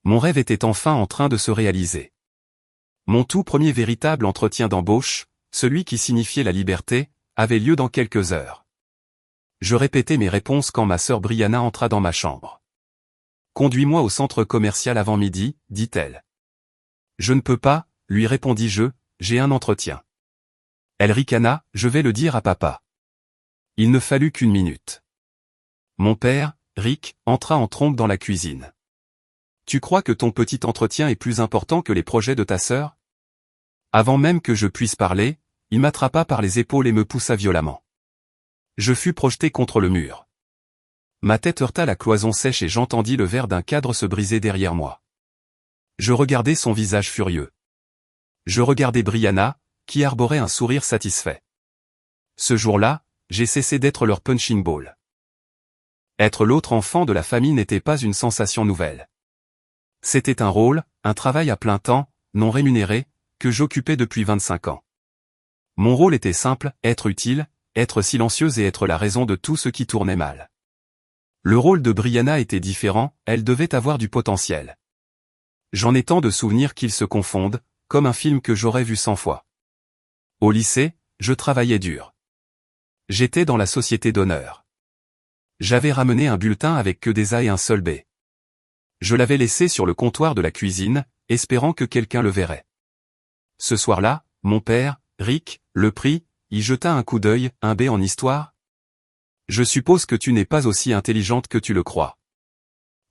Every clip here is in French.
Mon rêve était enfin en train de se réaliser. Mon tout premier véritable entretien d'embauche, celui qui signifiait la liberté, avait lieu dans quelques heures. Je répétais mes réponses quand ma sœur Brianna entra dans ma chambre. « Conduis-moi au centre commercial avant midi, dit-elle. »« Je ne peux pas, lui répondis-je, j'ai un entretien. » Elle ricana, « Je vais le dire à papa. » Il ne fallut qu'une minute. Mon père, Rick, entra en trombe dans la cuisine. « Tu crois que ton petit entretien est plus important que les projets de ta sœur ?» Avant même que je puisse parler, il m'attrapa par les épaules et me poussa violemment. Je fus projeté contre le mur. Ma tête heurta la cloison sèche et j'entendis le verre d'un cadre se briser derrière moi. Je regardai son visage furieux. Je regardai Brianna, qui arborait un sourire satisfait. Ce jour-là, j'ai cessé d'être leur punching ball. Être l'autre enfant de la famille n'était pas une sensation nouvelle. C'était un rôle, un travail à plein temps, non rémunéré, que j'occupais depuis 25 ans. Mon rôle était simple, être utile, être silencieuse et être la raison de tout ce qui tournait mal. Le rôle de Brianna était différent, elle devait avoir du potentiel. J'en ai tant de souvenirs qu'ils se confondent, comme un film que j'aurais vu 100 fois. Au lycée, je travaillais dur. J'étais dans la société d'honneur. J'avais ramené un bulletin avec que des A et un seul B. Je l'avais laissé sur le comptoir de la cuisine, espérant que quelqu'un le verrait. Ce soir-là, mon père, Rick, le prit, y jeta un coup d'œil, un B en histoire. Je suppose que tu n'es pas aussi intelligente que tu le crois.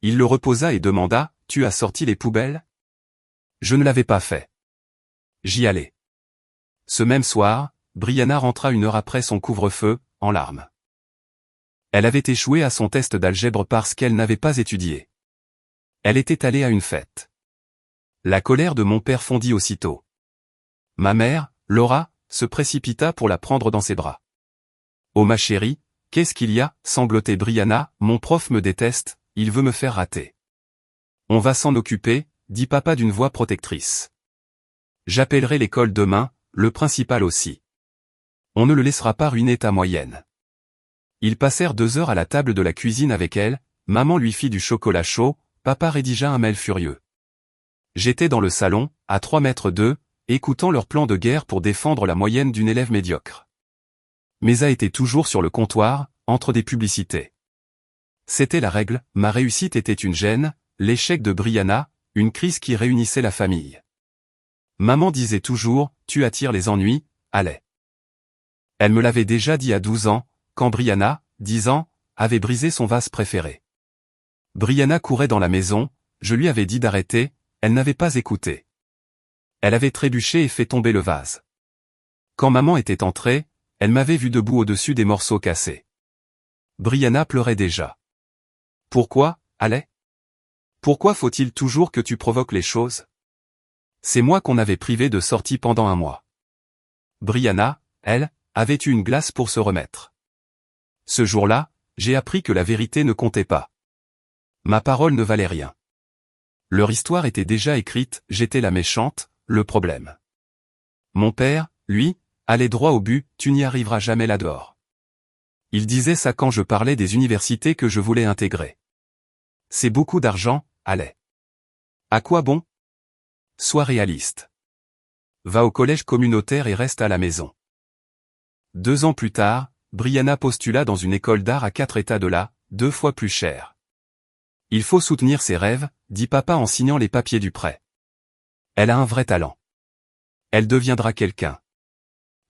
Il le reposa et demanda, tu as sorti les poubelles? Je ne l'avais pas fait. J'y allais. Ce même soir, Brianna rentra 1 heure après son couvre-feu, en larmes. Elle avait échoué à son test d'algèbre parce qu'elle n'avait pas étudié. Elle était allée à une fête. La colère de mon père fondit aussitôt. Ma mère, Laura, se précipita pour la prendre dans ses bras. « Oh ma chérie, qu'est-ce qu'il y a ?» sanglotait Brianna, « Mon prof me déteste, il veut me faire rater. »« On va s'en occuper, » dit papa d'une voix protectrice. « J'appellerai l'école demain, le principal aussi. On ne le laissera pas ruiner ta moyenne. » Ils passèrent 2 heures à la table de la cuisine avec elle, maman lui fit du chocolat chaud, papa rédigea un mail furieux. J'étais dans le salon, à 3 mètres d'eux, écoutant leur plan de guerre pour défendre la moyenne d'une élève médiocre. Mesa était toujours sur le comptoir, entre des publicités. C'était la règle, ma réussite était une gêne, l'échec de Brianna, une crise qui réunissait la famille. Maman disait toujours, tu attires les ennuis, allez. Elle me l'avait déjà dit à 12 ans, quand Brianna, 10 ans, avait brisé son vase préféré. Brianna courait dans la maison, je lui avais dit d'arrêter, elle n'avait pas écouté. Elle avait trébuché et fait tomber le vase. Quand maman était entrée, elle m'avait vu debout au-dessus des morceaux cassés. Brianna pleurait déjà. Pourquoi, allez? Pourquoi faut-il toujours que tu provoques les choses? C'est moi qu'on avait privé de sortie pendant 1 mois. Brianna, elle, avait eu une glace pour se remettre. Ce jour-là, j'ai appris que la vérité ne comptait pas. Ma parole ne valait rien. Leur histoire était déjà écrite, j'étais la méchante, le problème. Mon père, lui, allait droit au but, tu n'y arriveras jamais là-dehors. Il disait ça quand je parlais des universités que je voulais intégrer. C'est beaucoup d'argent, allez. À quoi bon? Sois réaliste. Va au collège communautaire et reste à la maison. 2 ans plus tard, Brianna postula dans une école d'art à 4 états de là, 2 fois plus cher. Il faut soutenir ses rêves, dit papa en signant les papiers du prêt. Elle a un vrai talent. Elle deviendra quelqu'un.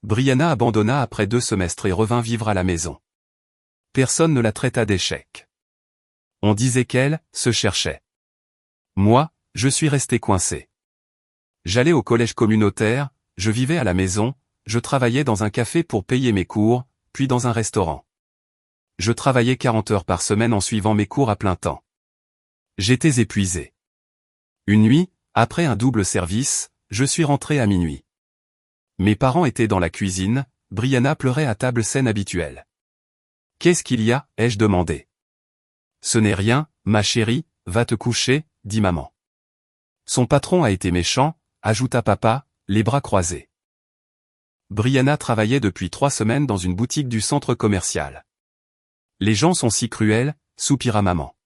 Brianna abandonna après 2 semestres et revint vivre à la maison. Personne ne la traita d'échec. On disait qu'elle se cherchait. Moi, je suis resté coincé. J'allais au collège communautaire, je vivais à la maison, je travaillais dans un café pour payer mes cours, puis dans un restaurant. Je travaillais 40 heures par semaine en suivant mes cours à plein temps. J'étais épuisé. Une nuit, après un double service, je suis rentré à minuit. Mes parents étaient dans la cuisine, Brianna pleurait à table scène habituelle. « Qu'est-ce qu'il y a ?» ai-je demandé. « Ce n'est rien, ma chérie, va te coucher, » dit maman. Son patron a été méchant, ajouta papa, les bras croisés. Brianna travaillait depuis 3 semaines dans une boutique du centre commercial. Les gens sont si cruels, soupira maman.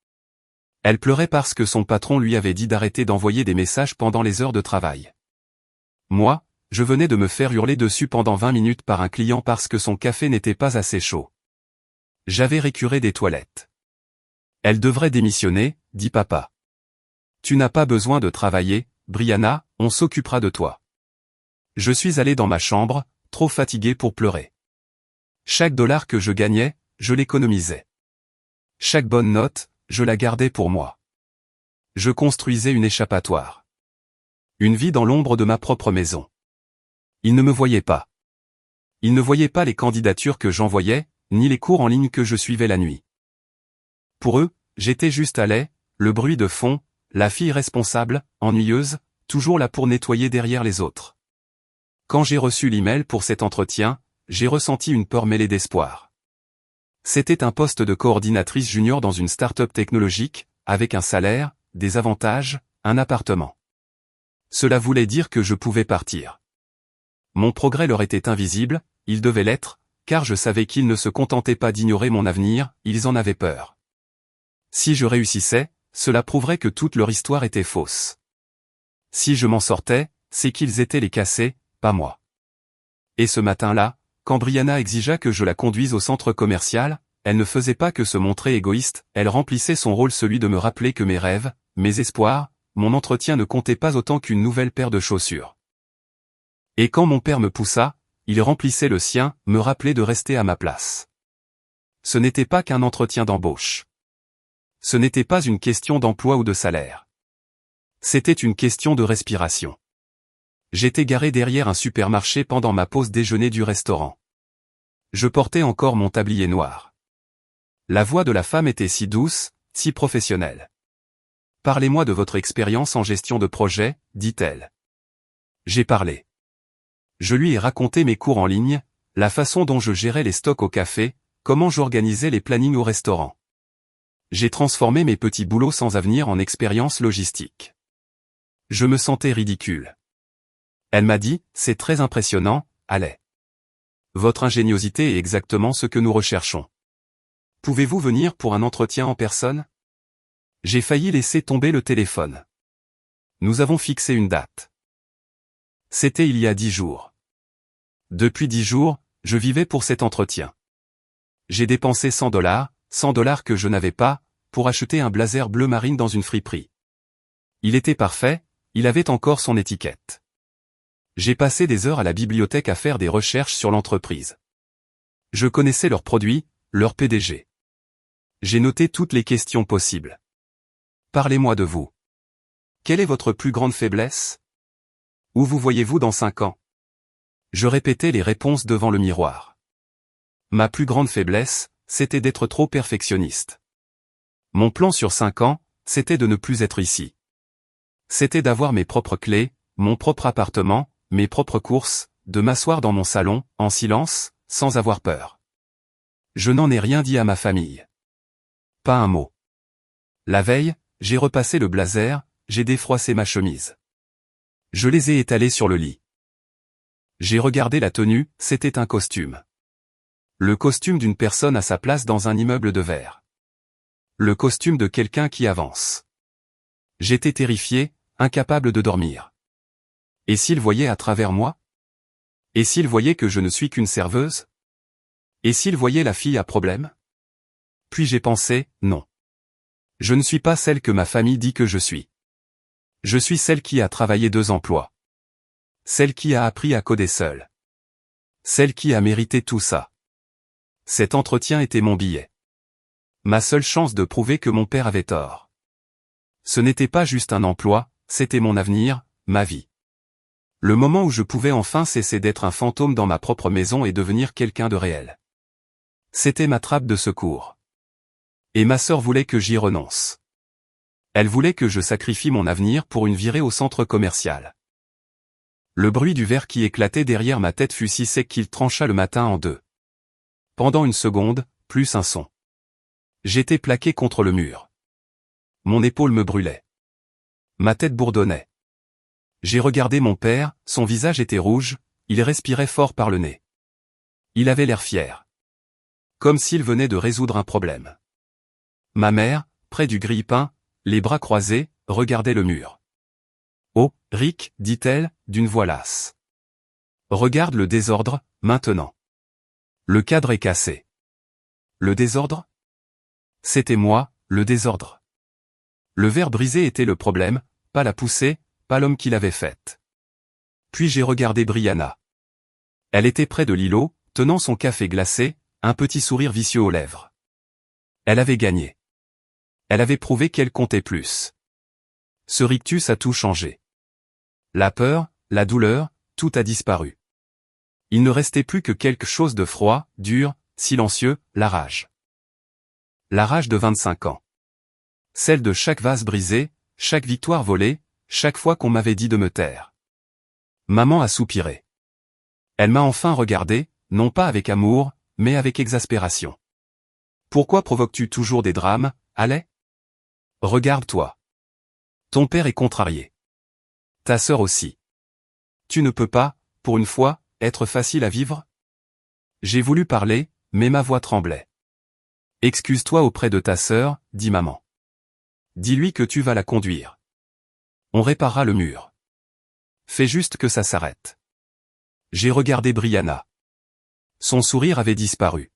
Elle pleurait parce que son patron lui avait dit d'arrêter d'envoyer des messages pendant les heures de travail. Moi, je venais de me faire hurler dessus pendant 20 minutes par un client parce que son café n'était pas assez chaud. J'avais récuré des toilettes. Elle devrait démissionner, dit papa. Tu n'as pas besoin de travailler, Brianna, on s'occupera de toi. Je suis allé dans ma chambre, trop fatigué pour pleurer. Chaque dollar que je gagnais, je l'économisais. Chaque bonne note, je la gardais pour moi. Je construisais une échappatoire. Une vie dans l'ombre de ma propre maison. Ils ne me voyaient pas. Ils ne voyaient pas les candidatures que j'envoyais, ni les cours en ligne que je suivais la nuit. Pour eux, j'étais juste à lait, le bruit de fond, la fille responsable, ennuyeuse, toujours là pour nettoyer derrière les autres. Quand j'ai reçu l'email pour cet entretien, j'ai ressenti une peur mêlée d'espoir. C'était un poste de coordinatrice junior dans une start-up technologique, avec un salaire, des avantages, un appartement. Cela voulait dire que je pouvais partir. Mon progrès leur était invisible, il devait l'être, car je savais qu'ils ne se contentaient pas d'ignorer mon avenir, ils en avaient peur. Si je réussissais, cela prouverait que toute leur histoire était fausse. Si je m'en sortais, c'est qu'ils étaient les cassés, pas moi. Et ce matin-là, quand Brianna exigea que je la conduise au centre commercial, elle ne faisait pas que se montrer égoïste, elle remplissait son rôle, celui de me rappeler que mes rêves, mes espoirs, mon entretien ne comptaient pas autant qu'une nouvelle paire de chaussures. Et quand mon père me poussa, il remplissait le sien, me rappelait de rester à ma place. Ce n'était pas qu'un entretien d'embauche. Ce n'était pas une question d'emploi ou de salaire. C'était une question de respiration. J'étais garé derrière un supermarché pendant ma pause déjeuner du restaurant. Je portais encore mon tablier noir. La voix de la femme était si douce, si professionnelle. « Parlez-moi de votre expérience en gestion de projet », dit-elle. J'ai parlé. Je lui ai raconté mes cours en ligne, la façon dont je gérais les stocks au café, comment j'organisais les plannings au restaurant. J'ai transformé mes petits boulots sans avenir en expérience logistique. Je me sentais ridicule. Elle m'a dit, c'est très impressionnant, allez. Votre ingéniosité est exactement ce que nous recherchons. Pouvez-vous venir pour un entretien en personne? J'ai failli laisser tomber le téléphone. Nous avons fixé une date. C'était il y a 10 jours. Depuis 10 jours, je vivais pour cet entretien. J'ai dépensé $100, $100 que je n'avais pas, pour acheter un blazer bleu marine dans une friperie. Il était parfait, il avait encore son étiquette. J'ai passé des heures à la bibliothèque à faire des recherches sur l'entreprise. Je connaissais leurs produits, leur PDG. J'ai noté toutes les questions possibles. Parlez-moi de vous. Quelle est votre plus grande faiblesse? Où vous voyez-vous dans 5 ans? Je répétais les réponses devant le miroir. Ma plus grande faiblesse, c'était d'être trop perfectionniste. Mon plan sur 5 ans, c'était de ne plus être ici. C'était d'avoir mes propres clés, mon propre appartement, mes propres courses, de m'asseoir dans mon salon, en silence, sans avoir peur. Je n'en ai rien dit à ma famille. Pas un mot. La veille, j'ai repassé le blazer, j'ai défroissé ma chemise. Je les ai étalés sur le lit. J'ai regardé la tenue, c'était un costume. Le costume d'une personne à sa place dans un immeuble de verre. Le costume de quelqu'un qui avance. J'étais terrifié, incapable de dormir. Et s'il voyait à travers moi? Et s'il voyait que je ne suis qu'une serveuse? Et s'il voyait la fille à problème? Puis j'ai pensé, non. Je ne suis pas celle que ma famille dit que je suis. Je suis celle qui a travaillé 2 emplois. Celle qui a appris à coder seule. Celle qui a mérité tout ça. Cet entretien était mon billet. Ma seule chance de prouver que mon père avait tort. Ce n'était pas juste un emploi, c'était mon avenir, ma vie. Le moment où je pouvais enfin cesser d'être un fantôme dans ma propre maison et devenir quelqu'un de réel. C'était ma trappe de secours. Et ma sœur voulait que j'y renonce. Elle voulait que je sacrifie mon avenir pour une virée au centre commercial. Le bruit du verre qui éclatait derrière ma tête fut si sec qu'il trancha le matin en 2. Pendant une seconde, plus un son. J'étais plaqué contre le mur. Mon épaule me brûlait. Ma tête bourdonnait. J'ai regardé mon père, son visage était rouge, il respirait fort par le nez. Il avait l'air fier. Comme s'il venait de résoudre un problème. Ma mère, près du grille-pain, les bras croisés, regardait le mur. « Oh, Rick, dit-elle, d'une voix lasse. Regarde le désordre, maintenant. Le cadre est cassé. » Le désordre? C'était moi, le désordre. Le verre brisé était le problème, pas la poussée, pas l'homme qui l'avait faite. Puis j'ai regardé Brianna. Elle était près de l'îlot, tenant son café glacé, un petit sourire vicieux aux lèvres. Elle avait gagné. Elle avait prouvé qu'elle comptait plus. Ce rictus a tout changé. La peur, la douleur, tout a disparu. Il ne restait plus que quelque chose de froid, dur, silencieux, la rage. La rage de 25 ans. Celle de chaque vase brisé, chaque victoire volée, chaque fois qu'on m'avait dit de me taire. Maman a soupiré. Elle m'a enfin regardé, non pas avec amour, mais avec exaspération. Pourquoi provoques-tu toujours des drames, Allais? Regarde-toi. Ton père est contrarié. Ta sœur aussi. Tu ne peux pas, pour une fois, être facile à vivre? J'ai voulu parler, mais ma voix tremblait. Excuse-toi auprès de ta sœur, dit maman. Dis-lui que tu vas la conduire. On réparera le mur. Fais juste que ça s'arrête. J'ai regardé Brianna. Son sourire avait disparu.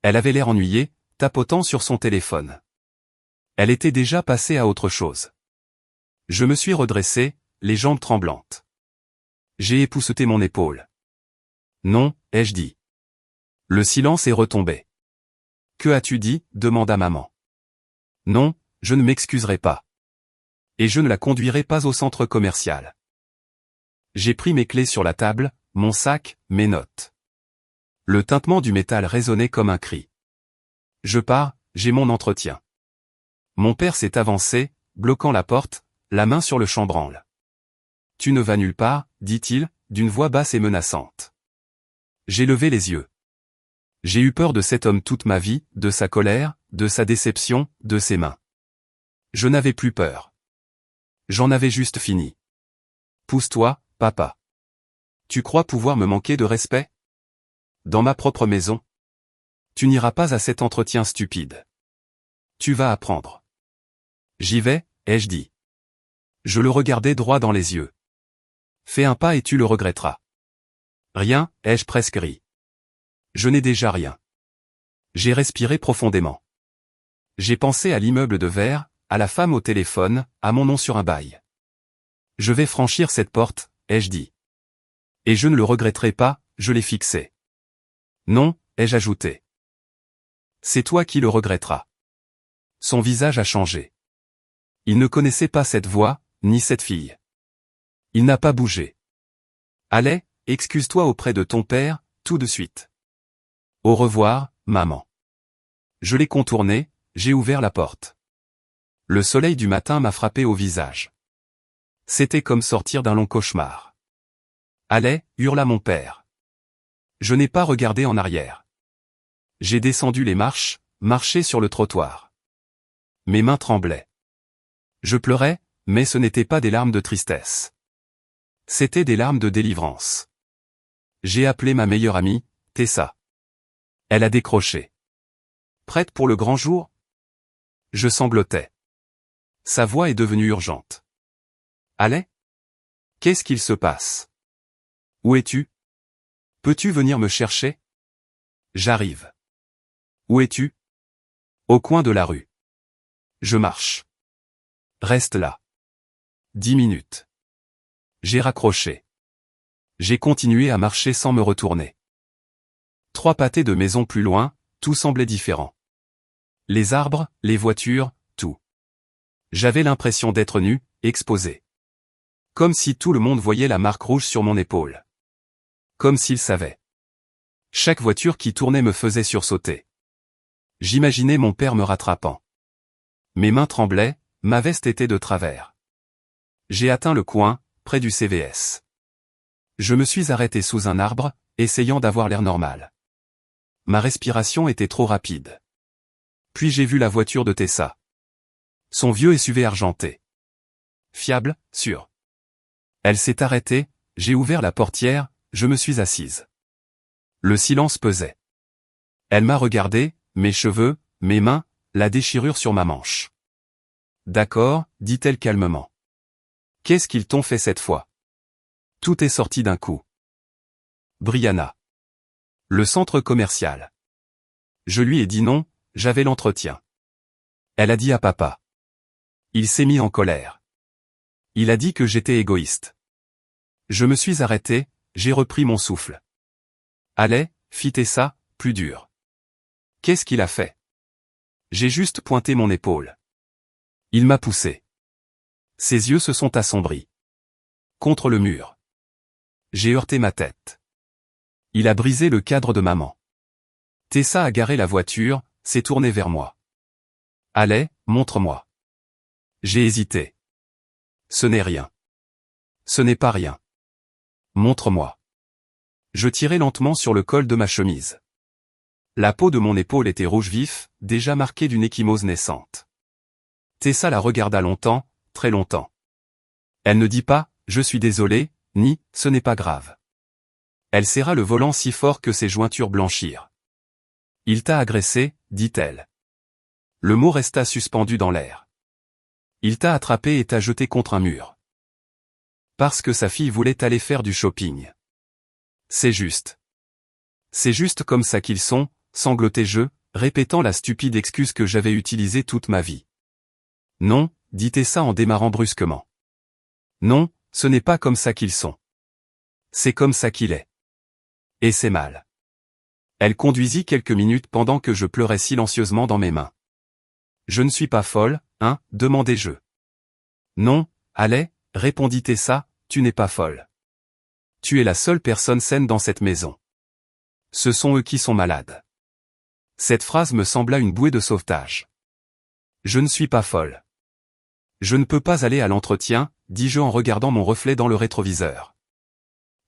Elle avait l'air ennuyée, tapotant sur son téléphone. Elle était déjà passée à autre chose. Je me suis redressé, les jambes tremblantes. J'ai épousseté mon épaule. Non, ai-je dit. Le silence est retombé. Que as-tu dit, demanda maman. Non, je ne m'excuserai pas. Et je ne la conduirai pas au centre commercial. J'ai pris mes clés sur la table, mon sac, mes notes. Le tintement du métal résonnait comme un cri. Je pars, j'ai mon entretien. Mon père s'est avancé, bloquant la porte, la main sur le chambranle. Tu ne vas nulle part, dit-il, d'une voix basse et menaçante. J'ai levé les yeux. J'ai eu peur de cet homme toute ma vie, de sa colère, de sa déception, de ses mains. Je n'avais plus peur. J'en avais juste fini. Pousse-toi, papa. Tu crois pouvoir me manquer de respect? Dans ma propre maison? Tu n'iras pas à cet entretien stupide. Tu vas apprendre. J'y vais, ai-je dit. Je le regardais droit dans les yeux. Fais un pas et tu le regretteras. Rien, ai-je presque ri. Je n'ai déjà rien. J'ai respiré profondément. J'ai pensé à l'immeuble de verre, à la femme au téléphone, à mon nom sur un bail. Je vais franchir cette porte, ai-je dit. Et je ne le regretterai pas, je l'ai fixé. Non, ai-je ajouté. C'est toi qui le regretteras. Son visage a changé. Il ne connaissait pas cette voix, ni cette fille. Il n'a pas bougé. Allez, excuse-toi auprès de ton père, tout de suite. Au revoir, maman. Je l'ai contourné, j'ai ouvert la porte. Le soleil du matin m'a frappé au visage. C'était comme sortir d'un long cauchemar. Allez, hurla mon père. Je n'ai pas regardé en arrière. J'ai descendu les marches, marché sur le trottoir. Mes mains tremblaient. Je pleurais, mais ce n'étaient pas des larmes de tristesse. C'étaient des larmes de délivrance. J'ai appelé ma meilleure amie, Tessa. Elle a décroché. Prête pour le grand jour? Je sanglotais. Sa voix est devenue urgente. Allez? Qu'est-ce qu'il se passe? Où es-tu? Peux-tu venir me chercher? J'arrive. Où es-tu? Au coin de la rue. Je marche. Reste là. 10 minutes. J'ai raccroché. J'ai continué à marcher sans me retourner. 3 pâtés de maisons plus loin, tout semblait différent. Les arbres, les voitures, tout. J'avais l'impression d'être nu, exposé. Comme si tout le monde voyait la marque rouge sur mon épaule. Comme s'il savait. Chaque voiture qui tournait me faisait sursauter. J'imaginais mon père me rattrapant. Mes mains tremblaient, ma veste était de travers. J'ai atteint le coin, près du CVS. Je me suis arrêté sous un arbre, essayant d'avoir l'air normal. Ma respiration était trop rapide. Puis j'ai vu la voiture de Tessa. Son vieux SUV argenté. Fiable, sûr. Elle s'est arrêtée, j'ai ouvert la portière, je me suis assise. Le silence pesait. Elle m'a regardé, mes cheveux, mes mains, la déchirure sur ma manche. D'accord, dit-elle calmement. Qu'est-ce qu'ils t'ont fait cette fois? Tout est sorti d'un coup. Brianna. Le centre commercial. Je lui ai dit non, j'avais l'entretien. Elle a dit à papa. Il s'est mis en colère. Il a dit que j'étais égoïste. Je me suis arrêté, j'ai repris mon souffle. Allez, fit Tessa, plus dur. Qu'est-ce qu'il a fait? J'ai juste pointé mon épaule. Il m'a poussé. Ses yeux se sont assombris. Contre le mur. J'ai heurté ma tête. Il a brisé le cadre de maman. Tessa a garé la voiture, s'est tournée vers moi. Allez, montre-moi. J'ai hésité. Ce n'est rien. Ce n'est pas rien. Montre-moi. Je tirai lentement sur le col de ma chemise. La peau de mon épaule était rouge vif, déjà marquée d'une ecchymose naissante. Tessa la regarda longtemps, très longtemps. Elle ne dit pas « je suis désolé » ni « ce n'est pas grave ». Elle serra le volant si fort que ses jointures blanchirent. « Il t'a agressé » dit-elle. Le mot resta suspendu dans l'air. « Il t'a attrapé et t'a jeté contre un mur. » Parce que sa fille voulait aller faire du shopping. C'est juste. C'est juste comme ça qu'ils sont, sanglotai-je, répétant la stupide excuse que j'avais utilisée toute ma vie. Non, dit Tessa en démarrant brusquement. Non, ce n'est pas comme ça qu'ils sont. C'est comme ça qu'il est. Et c'est mal. Elle conduisit quelques minutes pendant que je pleurais silencieusement dans mes mains. Je ne suis pas folle, hein, demandai-je. Non, allez, répondit Tessa, tu n'es pas folle. Tu es la seule personne saine dans cette maison. Ce sont eux qui sont malades. Cette phrase me sembla une bouée de sauvetage. Je ne suis pas folle. Je ne peux pas aller à l'entretien, dis-je en regardant mon reflet dans le rétroviseur.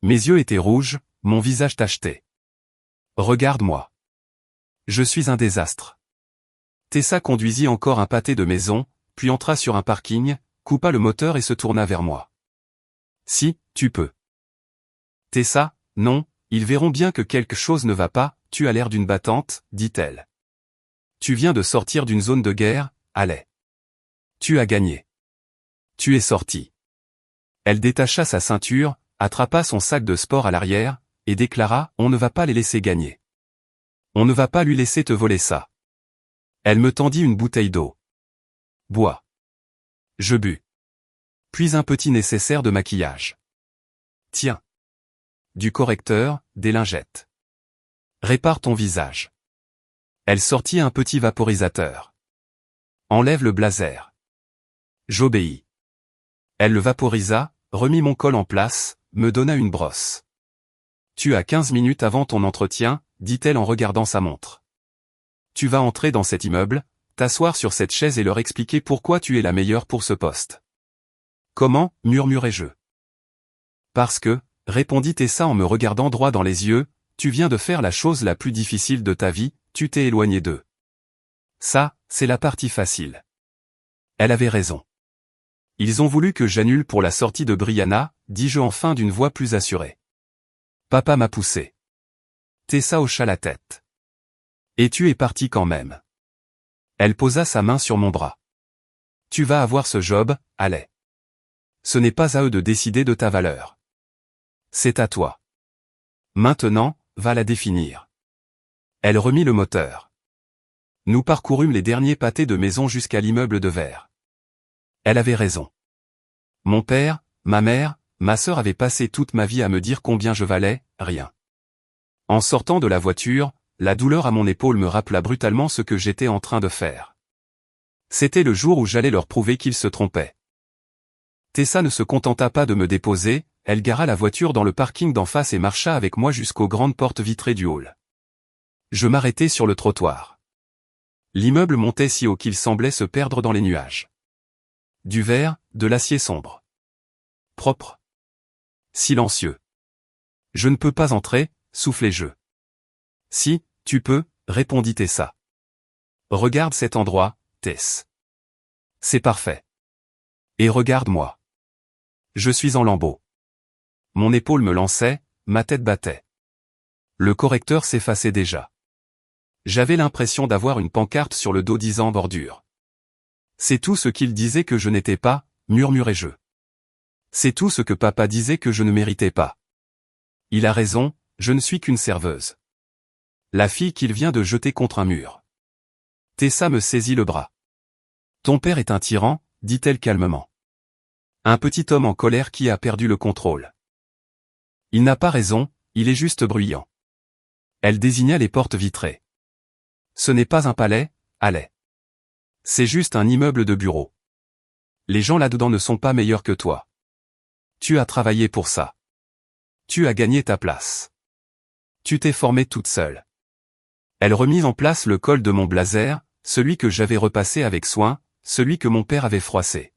Mes yeux étaient rouges, mon visage tacheté. Regarde-moi. Je suis un désastre. Tessa conduisit encore un pâté de maison, puis entra sur un parking, coupa le moteur et se tourna vers moi. Si, tu peux. Tessa, non, ils verront bien que quelque chose ne va pas, tu as l'air d'une battante, dit-elle. Tu viens de sortir d'une zone de guerre, allez. Tu as gagné. Tu es sorti. Elle détacha sa ceinture, attrapa son sac de sport à l'arrière, et déclara « On ne va pas les laisser gagner. On ne va pas lui laisser te voler ça. » Elle me tendit une bouteille d'eau. Bois. Je bus. Puis un petit nécessaire de maquillage. Tiens. Du correcteur, des lingettes. Répare ton visage. Elle sortit un petit vaporisateur. Enlève le blazer. J'obéis. Elle le vaporisa, remit mon col en place, me donna une brosse. Tu as 15 minutes avant ton entretien, dit-elle en regardant sa montre. Tu vas entrer dans cet immeuble, t'asseoir sur cette chaise et leur expliquer pourquoi tu es la meilleure pour ce poste. Comment, murmurai-je. Parce que, répondit Tessa en me regardant droit dans les yeux, tu viens de faire la chose la plus difficile de ta vie, tu t'es éloigné d'eux. Ça, c'est la partie facile. Elle avait raison. Ils ont voulu que j'annule pour la sortie de Brianna, dis-je enfin d'une voix plus assurée. Papa m'a poussé. Tessa hocha la tête. Et tu es parti quand même. Elle posa sa main sur mon bras. Tu vas avoir ce job, allez. Ce n'est pas à eux de décider de ta valeur. C'est à toi. Maintenant, va la définir. Elle remit le moteur. Nous parcourûmes les derniers pâtés de maison jusqu'à l'immeuble de verre. Elle avait raison. Mon père, ma mère, ma sœur avaient passé toute ma vie à me dire combien je valais, rien. En sortant de la voiture, la douleur à mon épaule me rappela brutalement ce que j'étais en train de faire. C'était le jour où j'allais leur prouver qu'ils se trompaient. Tessa ne se contenta pas de me déposer, elle gara la voiture dans le parking d'en face et marcha avec moi jusqu'aux grandes portes vitrées du hall. Je m'arrêtai sur le trottoir. L'immeuble montait si haut qu'il semblait se perdre dans les nuages. Du verre, de l'acier sombre. Propre. Silencieux. Je ne peux pas entrer, soufflai-je. Si, tu peux, répondit Tessa. Regarde cet endroit, Tess. C'est parfait. Et regarde-moi. Je suis en lambeaux. Mon épaule me lançait, ma tête battait. Le correcteur s'effaçait déjà. J'avais l'impression d'avoir une pancarte sur le dos disant bordure. C'est tout ce qu'il disait que je n'étais pas, murmurai-je. C'est tout ce que papa disait que je ne méritais pas. Il a raison, je ne suis qu'une serveuse. La fille qu'il vient de jeter contre un mur. Tessa me saisit le bras. Ton père est un tyran, dit-elle calmement. Un petit homme en colère qui a perdu le contrôle. Il n'a pas raison, il est juste bruyant. Elle désigna les portes vitrées. Ce n'est pas un palais, allez. C'est juste un immeuble de bureaux. Les gens là-dedans ne sont pas meilleurs que toi. Tu as travaillé pour ça. Tu as gagné ta place. Tu t'es formée toute seule. Elle remit en place le col de mon blazer, celui que j'avais repassé avec soin, celui que mon père avait froissé.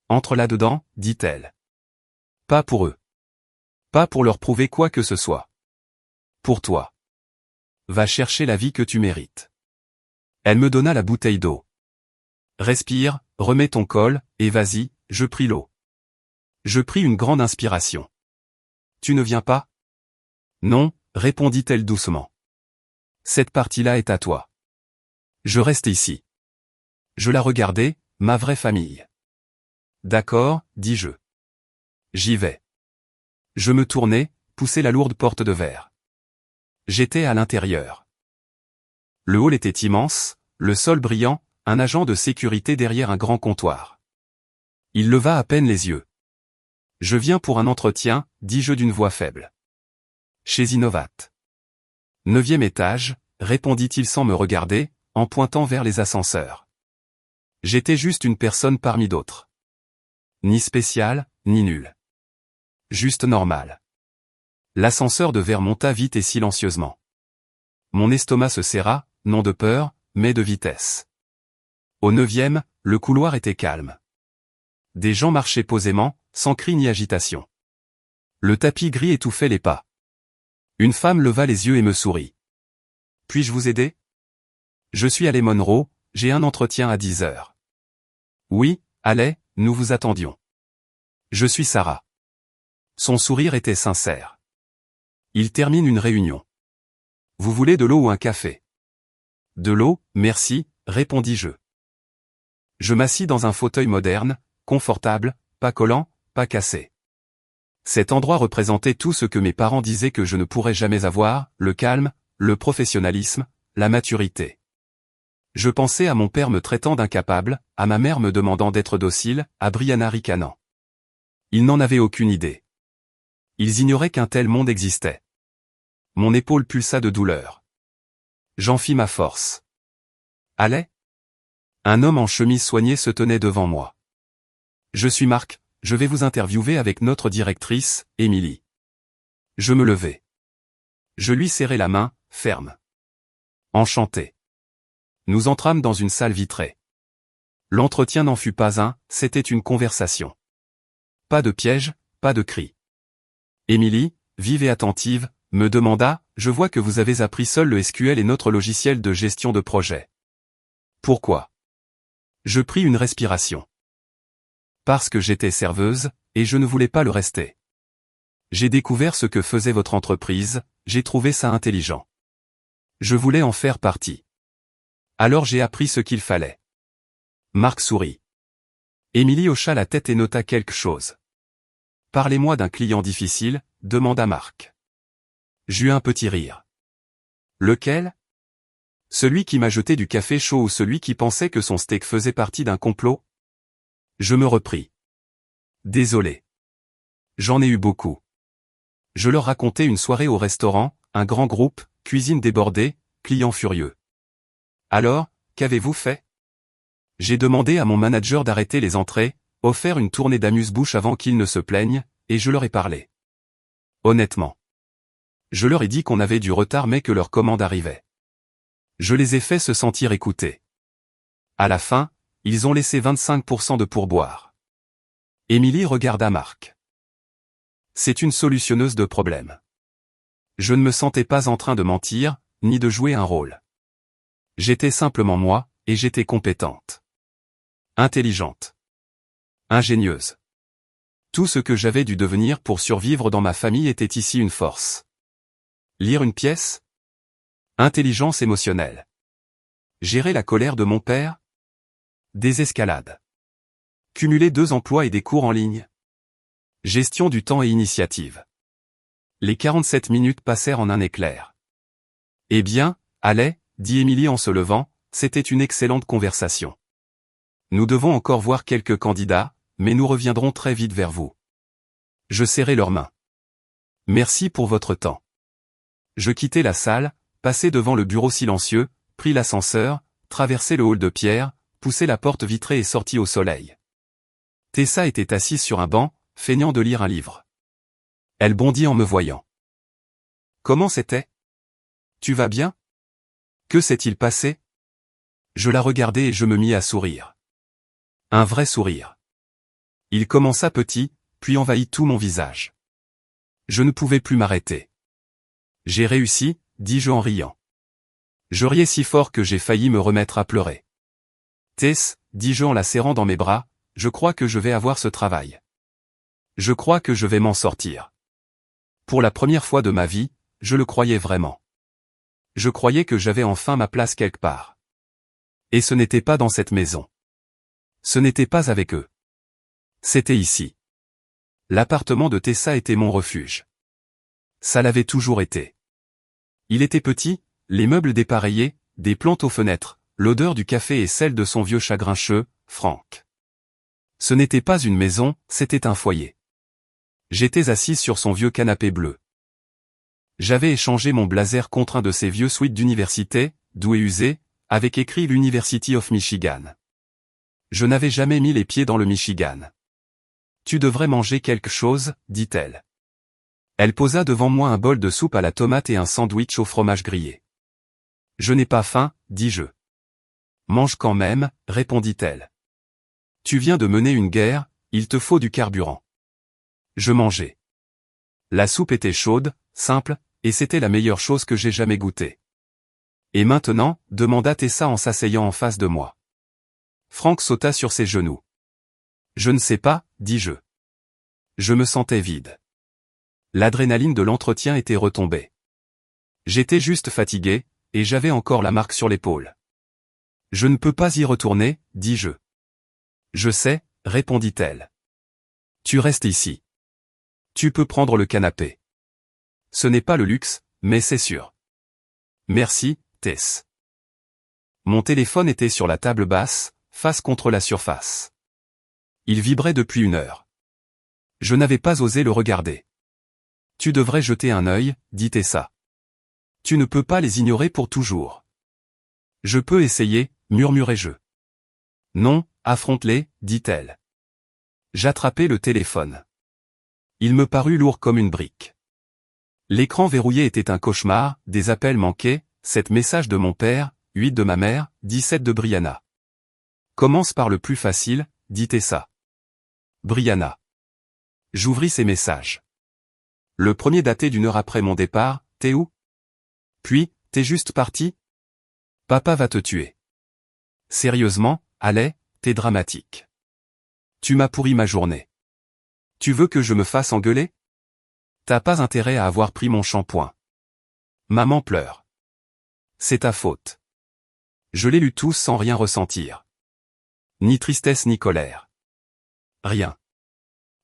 Entre là-dedans, dit-elle. Pas pour eux. Pas pour leur prouver quoi que ce soit. Pour toi. Va chercher la vie que tu mérites. Elle me donna la bouteille d'eau. Respire, remets ton col, et vas-y, je pris l'eau. Je pris une grande inspiration. Tu ne viens pas? Non, répondit-elle doucement. Cette partie-là est à toi. Je reste ici. Je la regardais, ma vraie famille. D'accord, dis-je. J'y vais. Je me tournai, poussai la lourde porte de verre. J'étais à l'intérieur. Le hall était immense, le sol brillant, un agent de sécurité derrière un grand comptoir. Il leva à peine les yeux. Je viens pour un entretien, dis-je d'une voix faible. Chez Innovat. 9e étage, répondit-il sans me regarder, en pointant vers les ascenseurs. J'étais juste une personne parmi d'autres. Ni spécial, ni nul. Juste normal. L'ascenseur de verre monta vite et silencieusement. Mon estomac se serra, non de peur, mais de vitesse. Au 9e, le couloir était calme. Des gens marchaient posément, sans cri ni agitation. Le tapis gris étouffait les pas. Une femme leva les yeux et me sourit. Puis-je vous aider? Je suis allé Monroe, j'ai un entretien à 10 heures. Oui, allez, nous vous attendions. Je suis Sarah. Son sourire était sincère. Il termine une réunion. Vous voulez de l'eau ou un café? De l'eau, merci, répondis-je. Je m'assis dans un fauteuil moderne, confortable, pas collant, pas cassé. Cet endroit représentait tout ce que mes parents disaient que je ne pourrais jamais avoir, le calme, le professionnalisme, la maturité. Je pensais à mon père me traitant d'incapable, à ma mère me demandant d'être docile, à Brianna ricanant. Ils n'en avaient aucune idée. Ils ignoraient qu'un tel monde existait. Mon épaule pulsa de douleur. J'en fis ma force. Allez? Un homme en chemise soignée se tenait devant moi. Je suis Marc, je vais vous interviewer avec notre directrice, Émilie. Je me levai. Je lui serrai la main, ferme. Enchanté. Nous entrâmes dans une salle vitrée. L'entretien n'en fut pas un, c'était une conversation. Pas de piège, pas de cris. Émilie, vive et attentive, me demanda, je vois que vous avez appris seul le SQL et notre logiciel de gestion de projet. Pourquoi? Je pris une respiration. Parce que j'étais serveuse, et je ne voulais pas le rester. J'ai découvert ce que faisait votre entreprise, j'ai trouvé ça intelligent. Je voulais en faire partie. Alors j'ai appris ce qu'il fallait. Marc sourit. Émilie hocha la tête et nota quelque chose. Parlez-moi d'un client difficile, demanda Marc. J'eus un petit rire. Lequel? Celui qui m'a jeté du café chaud ou celui qui pensait que son steak faisait partie d'un complot? Je me repris. Désolé. J'en ai eu beaucoup. Je leur racontais une soirée au restaurant, un grand groupe, cuisine débordée, clients furieux. Alors, qu'avez-vous fait? J'ai demandé à mon manager d'arrêter les entrées, offert une tournée d'amuse-bouche avant qu'ils ne se plaignent, et je leur ai parlé. Honnêtement. Je leur ai dit qu'on avait du retard mais que leur commande arrivait. Je les ai fait se sentir écoutés. À la fin, ils ont laissé 25% de pourboire. Émilie regarda Marc. C'est une solutionneuse de problèmes. Je ne me sentais pas en train de mentir, ni de jouer un rôle. J'étais simplement moi, et j'étais compétente. Intelligente. Ingénieuse. Tout ce que j'avais dû devenir pour survivre dans ma famille était ici une force. Lire une pièce? Intelligence émotionnelle. Gérer la colère de mon père? Désescalade. Cumuler 2 emplois et des cours en ligne. Gestion du temps et initiative. Les 47 minutes passèrent en un éclair. Eh bien, allez, dit Émilie en se levant, c'était une excellente conversation. Nous devons encore voir quelques candidats, mais nous reviendrons très vite vers vous. Je serrai leurs mains. Merci pour votre temps. Je quittai la salle, passai devant le bureau silencieux, pris l'ascenseur, traversai le hall de pierre, poussai la porte vitrée et sortis au soleil. Tessa était assise sur un banc, feignant de lire un livre. Elle bondit en me voyant. Comment c'était? Tu vas bien? Que s'est-il passé? Je la regardai et je me mis à sourire. Un vrai sourire. Il commença petit, puis envahit tout mon visage. Je ne pouvais plus m'arrêter. J'ai réussi, dis-je en riant. Je riais si fort que j'ai failli me remettre à pleurer. Tess, dis-je en la serrant dans mes bras, je crois que je vais avoir ce travail. Je crois que je vais m'en sortir. Pour la première fois de ma vie, je le croyais vraiment. Je croyais que j'avais enfin ma place quelque part. Et ce n'était pas dans cette maison. Ce n'était pas avec eux. C'était ici. L'appartement de Tessa était mon refuge. Ça l'avait toujours été. Il était petit, les meubles dépareillés, des plantes aux fenêtres, l'odeur du café et celle de son vieux chat grincheux, Franck. Ce n'était pas une maison, c'était un foyer. J'étais assise sur son vieux canapé bleu. J'avais échangé mon blazer contre un de ces vieux suites d'université, doux et usés, avec écrit l'University of Michigan. Je n'avais jamais mis les pieds dans le Michigan. Tu devrais manger quelque chose, dit-elle. Elle posa devant moi un bol de soupe à la tomate et un sandwich au fromage grillé. Je n'ai pas faim, dis-je. Mange quand même, répondit-elle. Tu viens de mener une guerre, il te faut du carburant. Je mangeai. La soupe était chaude, simple, et c'était la meilleure chose que j'ai jamais goûtée. Et maintenant, demanda Tessa en s'asseyant en face de moi. Franck sauta sur ses genoux. Je ne sais pas, dis-je. Je me sentais vide. L'adrénaline de l'entretien était retombée. J'étais juste fatigué, et j'avais encore la marque sur l'épaule. Je ne peux pas y retourner, dis-je. Je sais, répondit-elle. Tu restes ici. Tu peux prendre le canapé. Ce n'est pas le luxe, mais c'est sûr. Merci, Tess. Mon téléphone était sur la table basse, face contre la surface. Il vibrait depuis 1 heure. Je n'avais pas osé le regarder. Tu devrais jeter un œil, dit Tessa. Tu ne peux pas les ignorer pour toujours. Je peux essayer, murmurai-je. Non, affronte-les, dit-elle. J'attrapai le téléphone. Il me parut lourd comme une brique. L'écran verrouillé était un cauchemar, des appels manqués, 7 messages de mon père, 8 de ma mère, 17 de Brianna. Commence par le plus facile, dit Tessa. Brianna. J'ouvris ces messages. Le premier daté d'1 heure après mon départ, t'es où? Puis, t'es juste parti? Papa va te tuer. Sérieusement, allez, t'es dramatique. Tu m'as pourri ma journée. Tu veux que je me fasse engueuler? T'as pas intérêt à avoir pris mon shampoing. Maman pleure. C'est ta faute. Je les lus tous sans rien ressentir. Ni tristesse ni colère. Rien.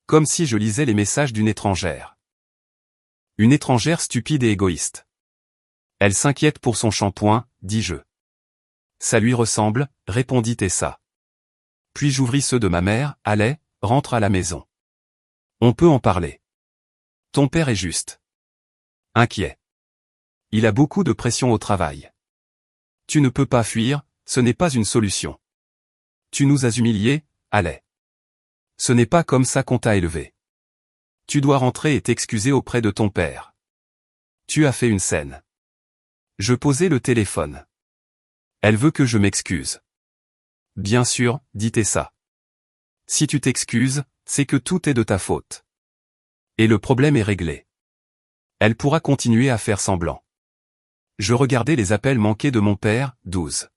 Comme si je lisais les messages d'une étrangère. Une étrangère stupide et égoïste. Elle s'inquiète pour son shampoing, dis-je. Ça lui ressemble, répondit Tessa. Puis j'ouvris ceux de ma mère, allez, rentre à la maison. On peut en parler. Ton père est juste inquiet. Il a beaucoup de pression au travail. Tu ne peux pas fuir, ce n'est pas une solution. Tu nous as humiliés, allez. Ce n'est pas comme ça qu'on t'a élevé. Tu dois rentrer et t'excuser auprès de ton père. Tu as fait une scène. Je posai le téléphone. Elle veut que je m'excuse. Bien sûr, dit Tessa. Si tu t'excuses, c'est que tout est de ta faute. Et le problème est réglé. Elle pourra continuer à faire semblant. Je regardais les appels manqués de mon père, 12.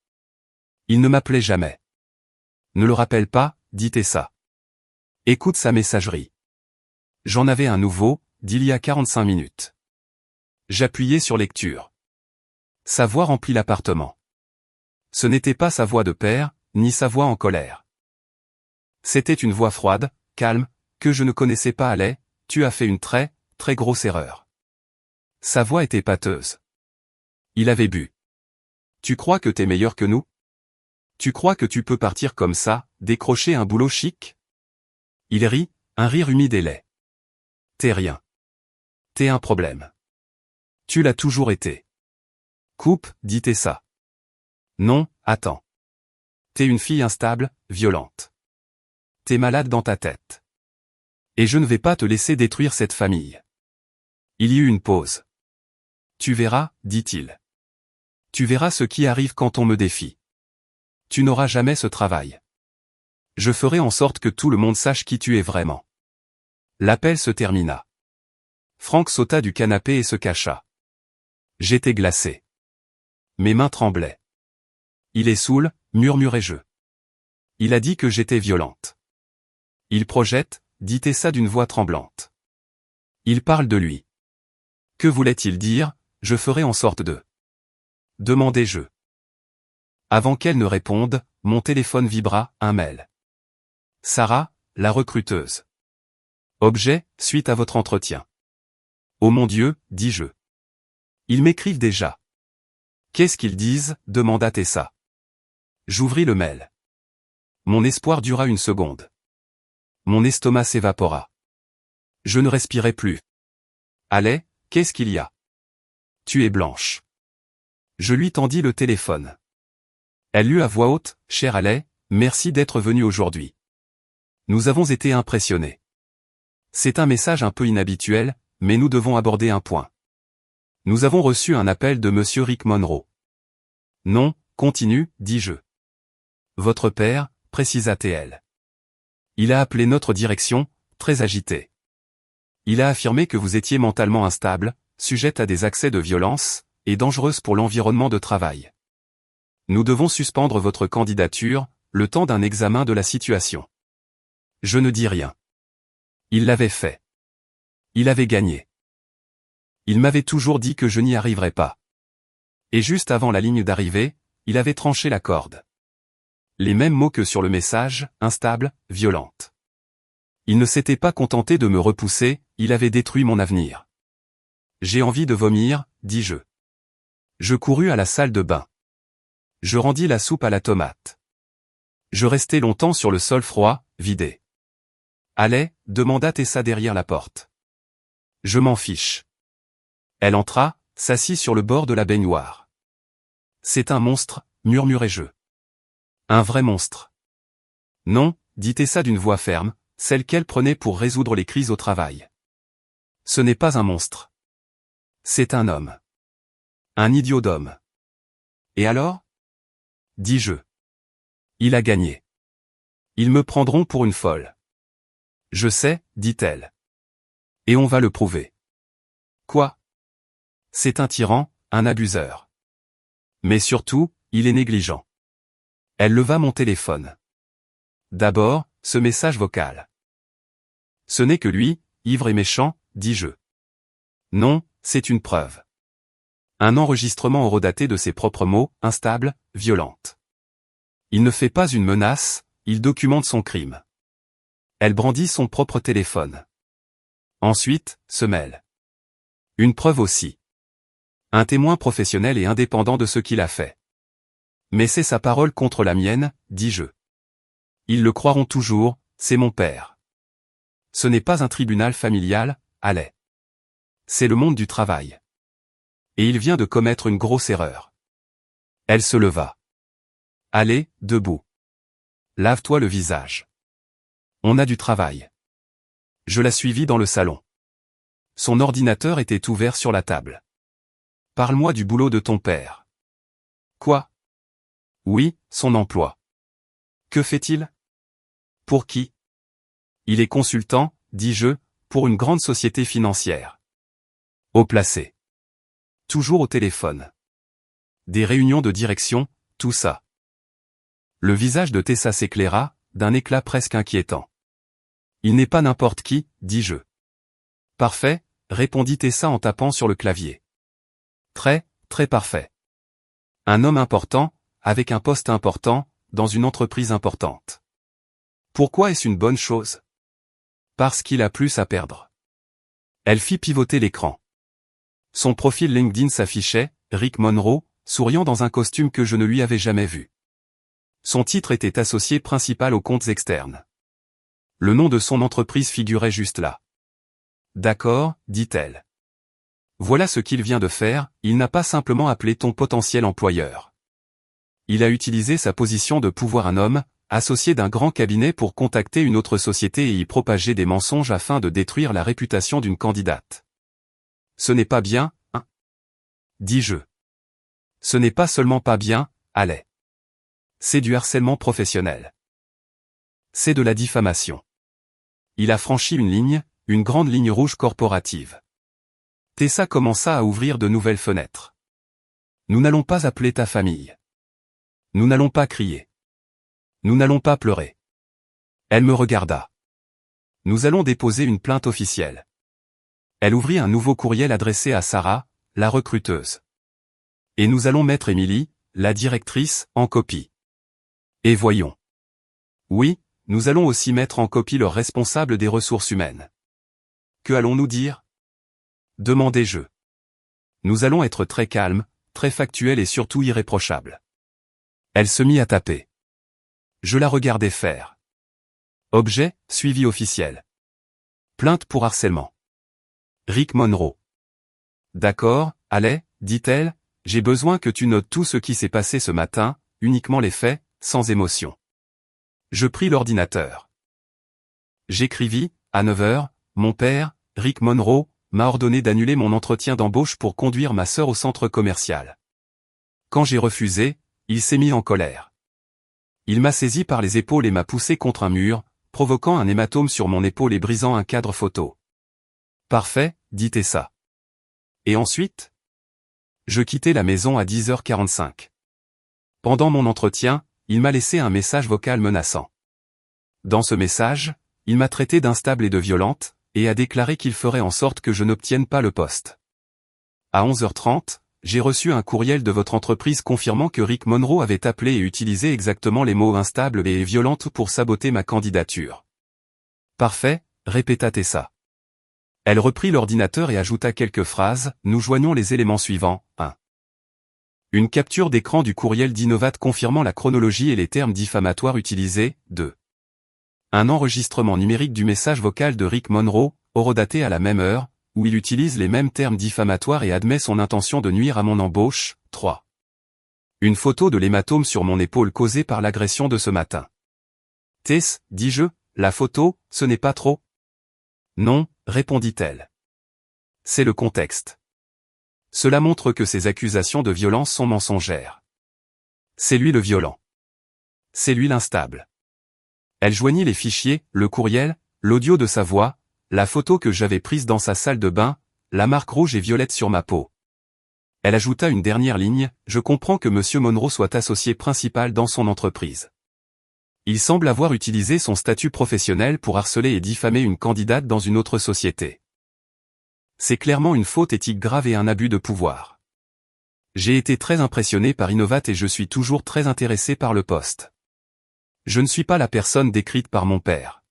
Il ne m'appelait jamais. Ne le rappelle pas, dit Tessa. Écoute sa messagerie. J'en avais un nouveau, d'il y a 45 minutes. J'appuyais sur lecture. Sa voix remplit l'appartement. Ce n'était pas sa voix de père, ni sa voix en colère. C'était une voix froide, calme, que je ne connaissais pas. Allez, tu as fait une très, très grosse erreur. Sa voix était pâteuse. Il avait bu. Tu crois que t'es meilleur que nous? Tu crois que tu peux partir comme ça, décrocher un boulot chic? Il rit, un rire humide et laid. T'es rien. T'es un problème. Tu l'as toujours été. Coupe, dit Tessa. Non, attends. T'es une fille instable, violente. T'es malade dans ta tête. Et je ne vais pas te laisser détruire cette famille. Il y eut une pause. Tu verras, dit-il. Tu verras ce qui arrive quand on me défie. Tu n'auras jamais ce travail. Je ferai en sorte que tout le monde sache qui tu es vraiment. L'appel se termina. Frank sauta du canapé et se cacha. J'étais glacé. Mes mains tremblaient. Il est saoul, murmurai-je. Il a dit que j'étais violente. Il projette, dit Tessa d'une voix tremblante. Il parle de lui. Que voulait-il dire? Je ferai en sorte de. Demandai-je. Avant qu'elle ne réponde, mon téléphone vibra, un mail. Sarah, la recruteuse. Objet, suite à votre entretien. Oh mon Dieu, dis-je. Ils m'écrivent déjà. Qu'est-ce qu'ils disent? Demanda Tessa. J'ouvris le mail. Mon espoir dura une seconde. Mon estomac s'évapora. Je ne respirais plus. Allez, qu'est-ce qu'il y a? Tu es blanche. Je lui tendis le téléphone. Elle lut à voix haute, Cher Allais, merci d'être venu aujourd'hui. Nous avons été impressionnés. C'est un message un peu inhabituel, mais nous devons aborder un point. Nous avons reçu un appel de Monsieur Rick Monroe. Non, continue, dis-je. Votre père, précisa-t-elle. Il a appelé notre direction, très agité. Il a affirmé que vous étiez mentalement instable, sujette à des accès de violence, et dangereuse pour l'environnement de travail. Nous devons suspendre votre candidature, le temps d'un examen de la situation. Je ne dis rien. Il l'avait fait. Il avait gagné. Il m'avait toujours dit que je n'y arriverais pas. Et juste avant la ligne d'arrivée, il avait tranché la corde. Les mêmes mots que sur le message, instable, violente. Il ne s'était pas contenté de me repousser, il avait détruit mon avenir. J'ai envie de vomir, dis-je. Je courus à la salle de bain. Je rendis la soupe à la tomate. Je restai longtemps sur le sol froid, vidé. Allez, demanda Tessa derrière la porte. Je m'en fiche. Elle entra, s'assit sur le bord de la baignoire. C'est un monstre, murmurai-je. Un vrai monstre. Non, dit Tessa d'une voix ferme, celle qu'elle prenait pour résoudre les crises au travail. Ce n'est pas un monstre. C'est un homme. Un idiot d'homme. Et alors? Dis-je. Il a gagné. Ils me prendront pour une folle. Je sais, dit-elle. Et on va le prouver. Quoi? C'est un tyran, un abuseur. Mais surtout, il est négligent. Elle leva mon téléphone. D'abord, ce message vocal. Ce n'est que lui, ivre et méchant, dis-je. Non, c'est une preuve. Un enregistrement horodaté de ses propres mots, instable, violente. Il ne fait pas une menace, il documente son crime. Elle brandit son propre téléphone. Ensuite, se mêle. Une preuve aussi. Un témoin professionnel et indépendant de ce qu'il a fait. Mais c'est sa parole contre la mienne, dis-je. Ils le croiront toujours, c'est mon père. Ce n'est pas un tribunal familial, allez. C'est le monde du travail. Et il vient de commettre une grosse erreur. Elle se leva. Allez, debout. Lave-toi le visage. On a du travail. Je la suivis dans le salon. Son ordinateur était ouvert sur la table. Parle-moi du boulot de ton père. Quoi? Oui, son emploi. Que fait-il? Pour qui? Il est consultant, dis-je, pour une grande société financière. Haut placé. Toujours au téléphone. Des réunions de direction, tout ça. Le visage de Tessa s'éclaira, d'un éclat presque inquiétant. Il n'est pas n'importe qui, dis-je. Parfait, répondit Tessa en tapant sur le clavier. Très, très parfait. Un homme important, avec un poste important, dans une entreprise importante. Pourquoi est-ce une bonne chose? Parce qu'il a plus à perdre. Elle fit pivoter l'écran. Son profil LinkedIn s'affichait, Rick Monroe, souriant dans un costume que je ne lui avais jamais vu. Son titre était associé principal aux comptes externes. Le nom de son entreprise figurait juste là. D'accord, dit-elle. Voilà ce qu'il vient de faire, il n'a pas simplement appelé ton potentiel employeur. Il a utilisé sa position de pouvoir un homme, associé d'un grand cabinet pour contacter une autre société et y propager des mensonges afin de détruire la réputation d'une candidate. Ce n'est pas bien, hein? Dis-je. Ce n'est pas seulement pas bien, allez. C'est du harcèlement professionnel. C'est de la diffamation. Il a franchi une ligne, une grande ligne rouge corporative. Tessa commença à ouvrir de nouvelles fenêtres. Nous n'allons pas appeler ta famille. Nous n'allons pas crier. Nous n'allons pas pleurer. Elle me regarda. Nous allons déposer une plainte officielle. Elle ouvrit un nouveau courriel adressé à Sarah, la recruteuse. Et nous allons mettre Émilie, la directrice, en copie. Et voyons. Oui, nous allons aussi mettre en copie leur responsable des ressources humaines. Que allons-nous dire? Demandai-je. Nous allons être très calmes, très factuels et surtout irréprochables. Elle se mit à taper. Je la regardais faire. Objet, suivi officiel. Plainte pour harcèlement. Rick Monroe. D'accord, allez, dit-elle, j'ai besoin que tu notes tout ce qui s'est passé ce matin, uniquement les faits, sans émotion. Je pris l'ordinateur. J'écrivis, à 9 heures, mon père, Rick Monroe, m'a ordonné d'annuler mon entretien d'embauche pour conduire ma sœur au centre commercial. Quand j'ai refusé, il s'est mis en colère. Il m'a saisi par les épaules et m'a poussé contre un mur, provoquant un hématome sur mon épaule et brisant un cadre photo. Parfait, dit Tessa. Et ensuite? Je quittai la maison à 10h45. Pendant mon entretien, il m'a laissé un message vocal menaçant. Dans ce message, il m'a traité d'instable et de violente, et a déclaré qu'il ferait en sorte que je n'obtienne pas le poste. À 11h30, j'ai reçu un courriel de votre entreprise confirmant que Rick Monroe avait appelé et utilisé exactement les mots instable et violente pour saboter ma candidature. Parfait, répéta Tessa. Elle reprit l'ordinateur et ajouta quelques phrases, nous joignons les éléments suivants, 1. Une capture d'écran du courriel d'Innovat confirmant la chronologie et les termes diffamatoires utilisés, 2. Un enregistrement numérique du message vocal de Rick Monroe, horodaté à la même heure, où il utilise les mêmes termes diffamatoires et admet son intention de nuire à mon embauche, 3. Une photo de l'hématome sur mon épaule causée par l'agression de ce matin. Tess, dis-je, la photo, ce n'est pas trop? Non, répondit-elle. C'est le contexte. Cela montre que ces accusations de violence sont mensongères. C'est lui le violent. C'est lui l'instable. Elle joignit les fichiers, le courriel, l'audio de sa voix, la photo que j'avais prise dans sa salle de bain, la marque rouge et violette sur ma peau. Elle ajouta une dernière ligne, je comprends que M. Monroe soit associé principal dans son entreprise. Il semble avoir utilisé son statut professionnel pour harceler et diffamer une candidate dans une autre société. C'est clairement une faute éthique grave et un abus de pouvoir. J'ai été très impressionné par Innovat et je suis toujours très intéressé par le poste. Je ne suis pas la personne décrite par mon père.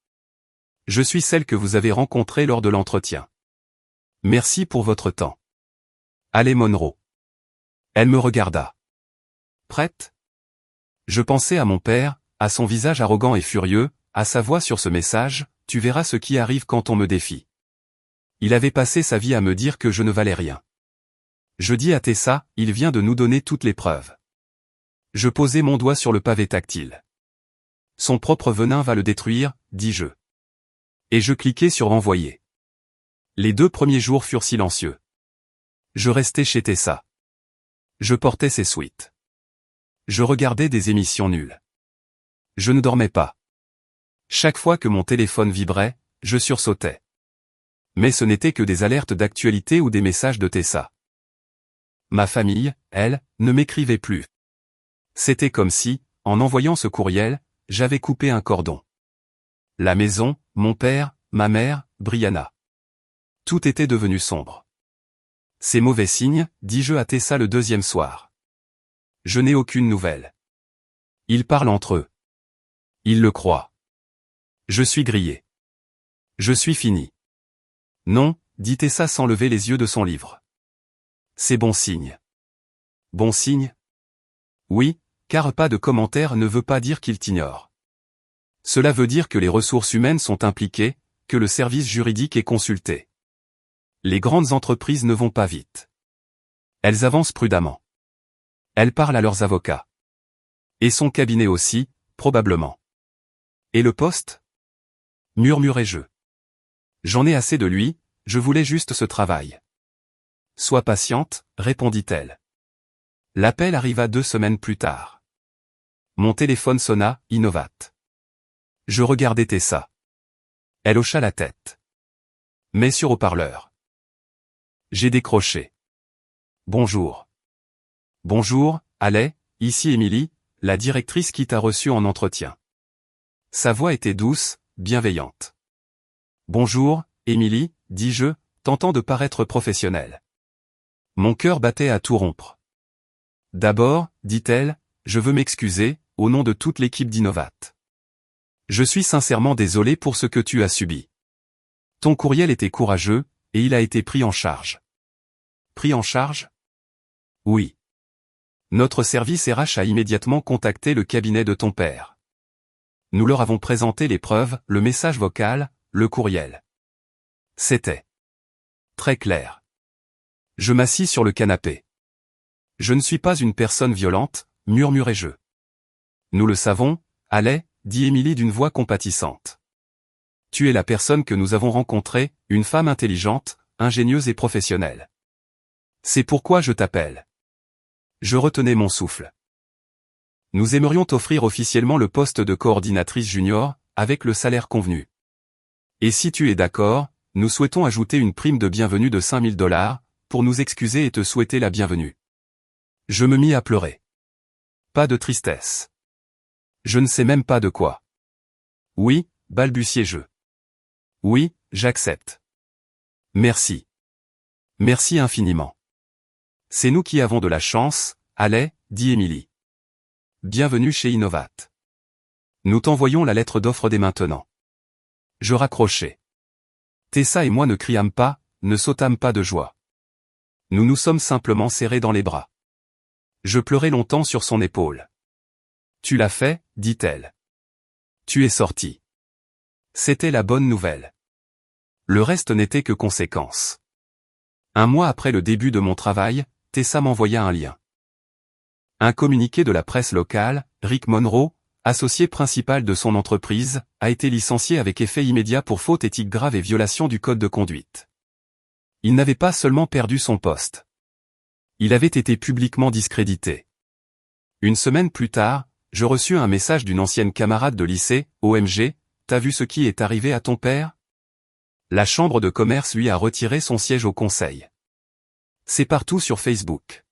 Je suis celle que vous avez rencontrée lors de l'entretien. Merci pour votre temps. Allez Monroe. Elle me regarda. Prête? Je pensais à mon père, à son visage arrogant et furieux, à sa voix sur ce message, tu verras ce qui arrive quand on me défie. Il avait passé sa vie à me dire que je ne valais rien. Je dis à Tessa, il vient de nous donner toutes les preuves. Je posai mon doigt sur le pavé tactile. Son propre venin va le détruire, dis-je. Et je cliquai sur envoyer. Les 2 premiers jours furent silencieux. Je restais chez Tessa. Je portais ses suites. Je regardais des émissions nulles. Je ne dormais pas. Chaque fois que mon téléphone vibrait, je sursautais. Mais ce n'était que des alertes d'actualité ou des messages de Tessa. Ma famille, elle, ne m'écrivait plus. C'était comme si, en envoyant ce courriel, j'avais coupé un cordon. La maison, mon père, ma mère, Brianna. Tout était devenu sombre. C'est mauvais signe, dis-je à Tessa le 2e soir. Je n'ai aucune nouvelle. Ils parlent entre eux. Ils le croient. Je suis grillé. Je suis fini. Non, dit Tessa sans lever les yeux de son livre. C'est bon signe. Bon signe? Oui, car pas de commentaire ne veut pas dire qu'il t'ignore. Cela veut dire que les ressources humaines sont impliquées, que le service juridique est consulté. Les grandes entreprises ne vont pas vite. Elles avancent prudemment. Elles parlent à leurs avocats. Et son cabinet aussi, probablement. Et le poste? Murmurai-je. J'en ai assez de lui, je voulais juste ce travail. Sois patiente, répondit-elle. L'appel arriva 2 semaines plus tard. Mon téléphone sonna, Innovat. Je regardai Tessa. Elle hocha la tête. Mais sur haut-parleur. J'ai décroché. Bonjour. Bonjour, Allais, ici Émilie, la directrice qui t'a reçu en entretien. Sa voix était douce, bienveillante. Bonjour, Émilie, dis-je, tentant de paraître professionnel. Mon cœur battait à tout rompre. D'abord, dit-elle, je veux m'excuser, au nom de toute l'équipe d'Innovat. Je suis sincèrement désolé pour ce que tu as subi. Ton courriel était courageux, et il a été pris en charge. Pris en charge? Oui. Notre service RH a immédiatement contacté le cabinet de ton père. Nous leur avons présenté les preuves, le message vocal, le courriel. C'était très clair. Je m'assis sur le canapé. Je ne suis pas une personne violente, murmurai-je. Nous le savons, Allais, dit Émilie d'une voix compatissante. Tu es la personne que nous avons rencontrée, une femme intelligente, ingénieuse et professionnelle. C'est pourquoi je t'appelle. Je retenais mon souffle. Nous aimerions t'offrir officiellement le poste de coordinatrice junior, avec le salaire convenu. Et si tu es d'accord, nous souhaitons ajouter une prime de bienvenue de $5000, pour nous excuser et te souhaiter la bienvenue. Je me mis à pleurer. Pas de tristesse. Je ne sais même pas de quoi. Oui, balbutiai-je. Oui, j'accepte. Merci. Merci infiniment. C'est nous qui avons de la chance, Allais, dit Émilie. Bienvenue chez Innovat. Nous t'envoyons la lettre d'offre dès maintenant. Je raccrochai. Tessa et moi ne criâmes pas, ne sautâmes pas de joie. Nous nous sommes simplement serrés dans les bras. Je pleurai longtemps sur son épaule. Tu l'as fait, dit-elle. Tu es sorti. C'était la bonne nouvelle. Le reste n'était que conséquence. 1 mois après le début de mon travail, Tessa m'envoya un lien. Un communiqué de la presse locale, Rick Monroe, associé principal de son entreprise, a été licencié avec effet immédiat pour faute éthique grave et violation du code de conduite. Il n'avait pas seulement perdu son poste. Il avait été publiquement discrédité. 1 semaine plus tard, je reçus un message d'une ancienne camarade de lycée, OMG, t'as vu ce qui est arrivé à ton père? La chambre de commerce lui a retiré son siège au conseil. C'est partout sur Facebook.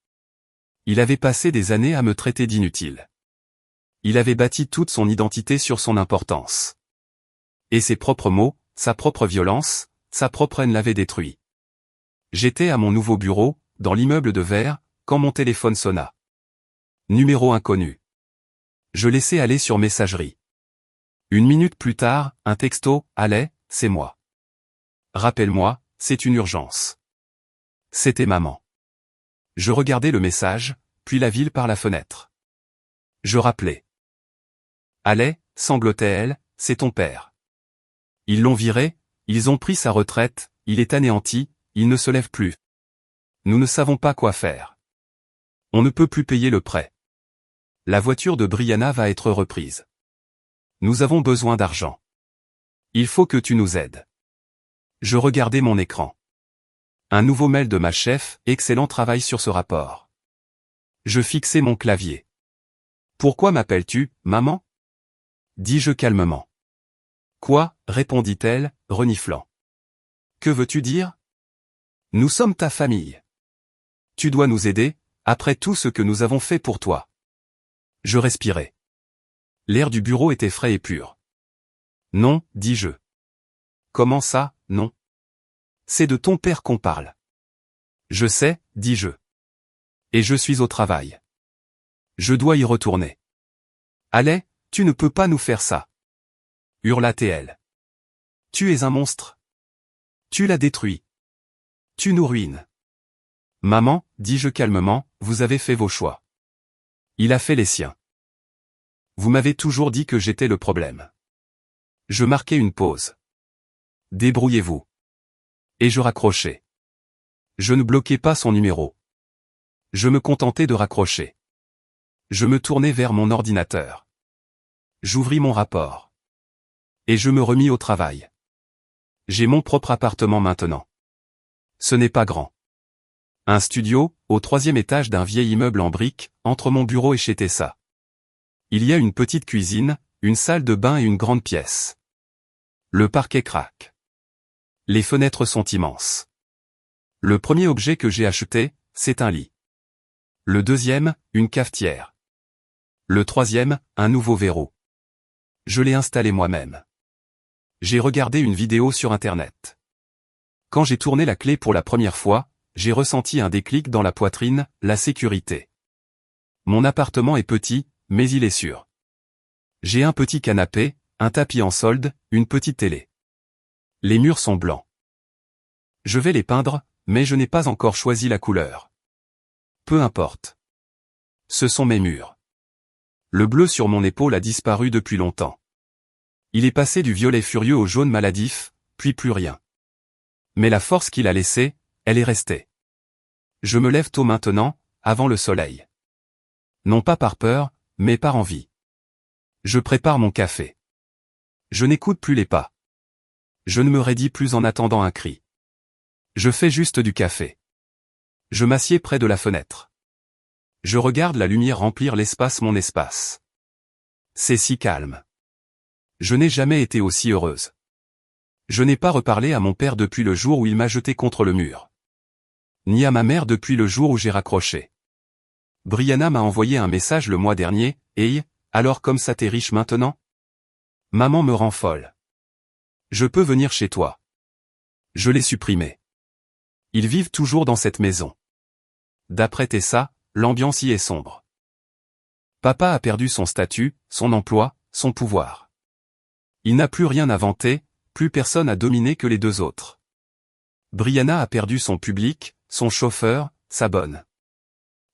Il avait passé des années à me traiter d'inutile. Il avait bâti toute son identité sur son importance. Et ses propres mots, sa propre violence, sa propre haine l'avaient détruit. J'étais à mon nouveau bureau, dans l'immeuble de verre, quand mon téléphone sonna. Numéro inconnu. Je laissai aller sur messagerie. 1 minute plus tard, un texto, Allais, c'est moi. Rappelle-moi, c'est une urgence. C'était maman. Je regardai le message, puis la ville par la fenêtre. Je rappelai. Allais, sanglotait-elle, c'est ton père. Ils l'ont viré, ils ont pris sa retraite, il est anéanti, il ne se lève plus. Nous ne savons pas quoi faire. On ne peut plus payer le prêt. La voiture de Brianna va être reprise. Nous avons besoin d'argent. Il faut que tu nous aides. Je regardais mon écran. Un nouveau mail de ma chef, excellent travail sur ce rapport. Je fixai mon clavier. Pourquoi m'appelles-tu, maman? Dis-je calmement. Quoi, répondit-elle, reniflant. Que veux-tu dire? Nous sommes ta famille. Tu dois nous aider, après tout ce que nous avons fait pour toi. Je respirai. L'air du bureau était frais et pur. Non, dis-je. Comment ça, non? C'est de ton père qu'on parle. Je sais, dis-je. Et je suis au travail. Je dois y retourner. Allez, tu ne peux pas nous faire ça. Hurla-t-elle. Tu es un monstre. Tu l'as détruit. Tu nous ruines. Maman, dis-je calmement, vous avez fait vos choix. Il a fait les siens. Vous m'avez toujours dit que j'étais le problème. Je marquais une pause. Débrouillez-vous. Et je raccrochais. Je ne bloquais pas son numéro. Je me contentais de raccrocher. Je me tournai vers mon ordinateur. J'ouvris mon rapport. Et je me remis au travail. J'ai mon propre appartement maintenant. Ce n'est pas grand. Un studio, au 3e étage d'un vieil immeuble en briques, entre mon bureau et chez Tessa. Il y a une petite cuisine, une salle de bain et une grande pièce. Le parquet craque. Les fenêtres sont immenses. Le premier objet que j'ai acheté, c'est un lit. Le deuxième, une cafetière. Le troisième, un nouveau verrou. Je l'ai installé moi-même. J'ai regardé une vidéo sur Internet. Quand j'ai tourné la clé pour la première fois, j'ai ressenti un déclic dans la poitrine, la sécurité. Mon appartement est petit, mais il est sûr. J'ai un petit canapé, un tapis en solde, une petite télé. Les murs sont blancs. Je vais les peindre, mais je n'ai pas encore choisi la couleur. Peu importe. Ce sont mes murs. Le bleu sur mon épaule a disparu depuis longtemps. Il est passé du violet furieux au jaune maladif, puis plus rien. Mais la force qu'il a laissée, elle est restée. Je me lève tôt maintenant, avant le soleil. Non pas par peur, mais par envie. Je prépare mon café. Je n'écoute plus les pas. Je ne me raidis plus en attendant un cri. Je fais juste du café. Je m'assieds près de la fenêtre. Je regarde la lumière remplir l'espace mon espace. C'est si calme. Je n'ai jamais été aussi heureuse. Je n'ai pas reparlé à mon père depuis le jour où il m'a jeté contre le mur. Ni à ma mère depuis le jour où j'ai raccroché. Brianna m'a envoyé un message le mois dernier, « Hey, alors comme ça t'es riche maintenant ? Maman me rend folle. Je peux venir chez toi. » Je l'ai supprimé. Ils vivent toujours dans cette maison. D'après Tessa, l'ambiance y est sombre. Papa a perdu son statut, son emploi, son pouvoir. Il n'a plus rien à vanter, plus personne à dominer que les deux autres. Brianna a perdu son public, son chauffeur, sa bonne.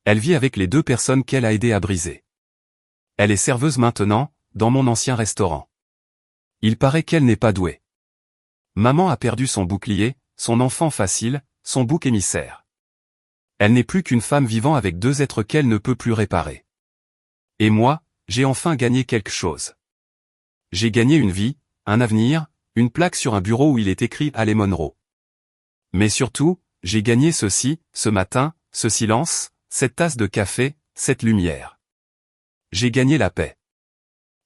Elle vit avec les 2 personnes qu'elle a aidé à briser. Elle est serveuse maintenant, dans mon ancien restaurant. Il paraît qu'elle n'est pas douée. Maman a perdu son bouclier, son enfant facile, son bouc émissaire. Elle n'est plus qu'une femme vivant avec 2 êtres qu'elle ne peut plus réparer. Et moi, j'ai enfin gagné quelque chose. J'ai gagné une vie, un avenir, une plaque sur un bureau où il est écrit Allez Monroe. Mais surtout, j'ai gagné ceci, ce matin, ce silence, cette tasse de café, cette lumière. J'ai gagné la paix.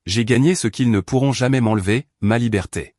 J'ai gagné ce qu'ils ne pourront jamais m'enlever, ma liberté.